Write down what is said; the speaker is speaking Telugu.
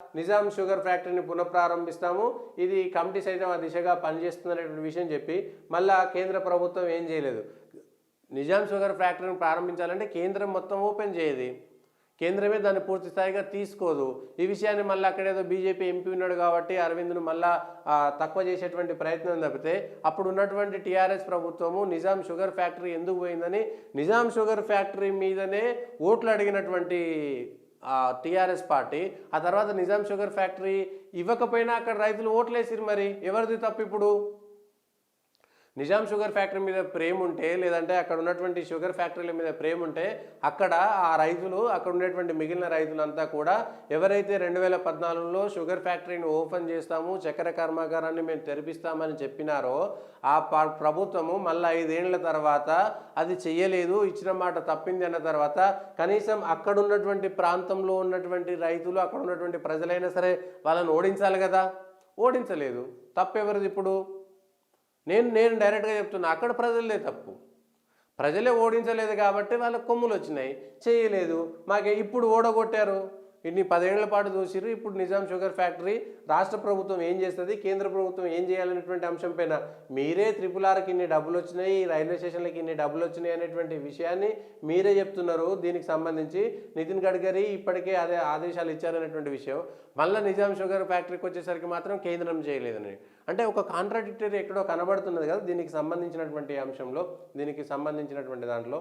నిజాం షుగర్ ఫ్యాక్టరీని పునఃప్రారంభిస్తాము, ఇది కమిటీ సైతం ఆ దిశగా పనిచేస్తుందనేటువంటి విషయం చెప్పి మళ్ళా కేంద్ర ప్రభుత్వం ఏం చేయలేదు. నిజాం షుగర్ ఫ్యాక్టరీని ప్రారంభించాలంటే కేంద్రం మొత్తం ఓపెన్ చేయదు, కేంద్రమే దాన్ని పూర్తి స్థాయిగా తీసుకోదు. ఈ విషయాన్ని మళ్ళీ అక్కడేదో బీజేపీ ఎంపీ ఉన్నాడు కాబట్టి అరవింద్ను మళ్ళా తక్కువ చేసేటువంటి ప్రయత్నం తప్పితే అప్పుడు ఉన్నటువంటి టీఆర్ఎస్ ప్రభుత్వము నిజాం షుగర్ ఫ్యాక్టరీ ఎందుకు పోయిందని నిజాం షుగర్ ఫ్యాక్టరీ మీదనే ఓట్లు అడిగినటువంటి టీఆర్ఎస్ పార్టీ ఆ తర్వాత నిజాం షుగర్ ఫ్యాక్టరీ ఇవ్వకపోయినా అక్కడ రైతులు ఓట్లేసిరు. మరి ఎవరిది తప్పు? ఇప్పుడు నిజాం షుగర్ ఫ్యాక్టరీ మీద ప్రేమ ఉంటే లేదంటే అక్కడ ఉన్నటువంటి షుగర్ ఫ్యాక్టరీల మీద ప్రేమ ఉంటే అక్కడ ఆ రైతులు అక్కడ ఉండేటువంటి మిగిలిన రైతులంతా కూడా ఎవరైతే 2014లో షుగర్ ఫ్యాక్టరీని ఓపెన్ చేస్తాము, చక్కెర కర్మాగారాన్ని మేము తెరిపిస్తామని చెప్పినారో ఆ ప్రభుత్వము మళ్ళీ 5 ఏళ్ల తర్వాత అది చెయ్యలేదు, ఇచ్చిన మాట తప్పింది అన్న తర్వాత కనీసం అక్కడ ఉన్నటువంటి ప్రాంతంలో ఉన్నటువంటి రైతులు అక్కడ ఉన్నటువంటి ప్రజలైనా సరే వాళ్ళని ఓడించాలి కదా, ఓడించలేదు. తప్పెవరిది ఇప్పుడు? నేను డైరెక్ట్గా చెప్తున్నా, అక్కడ ప్రజలే తప్పు. ప్రజలే ఓడించలేదు కాబట్టి వాళ్ళకి కొమ్ములు వచ్చినాయి, చేయలేదు. మాకే ఇప్పుడు ఓడగొట్టారు, ఇన్ని 10 ఏళ్ల పాటు చూసిరు. ఇప్పుడు నిజాం షుగర్ ఫ్యాక్టరీ రాష్ట్ర ప్రభుత్వం ఏం చేస్తుంది, కేంద్ర ప్రభుత్వం ఏం చేయాలనేటువంటి అంశం పైన మీరే RRRకి ఇన్ని డబ్బులు వచ్చినాయి, రైల్వే స్టేషన్లకి ఇన్ని డబ్బులు వచ్చినాయి అనేటువంటి విషయాన్ని మీరే చెప్తున్నారు. దీనికి సంబంధించి నితిన్ గడ్కరీ ఇప్పటికే అదే ఆదేశాలు ఇచ్చారనేటువంటి విషయం మళ్ళీ నిజాం షుగర్ ఫ్యాక్టరీకి వచ్చేసరికి మాత్రం కేంద్రం చేయలేదని, అంటే ఒక కాంట్రాడిక్టరీ ఎక్కడో కనబడుతున్నది కదా దీనికి సంబంధించినటువంటి అంశంలో, దీనికి సంబంధించినటువంటి దాంట్లో.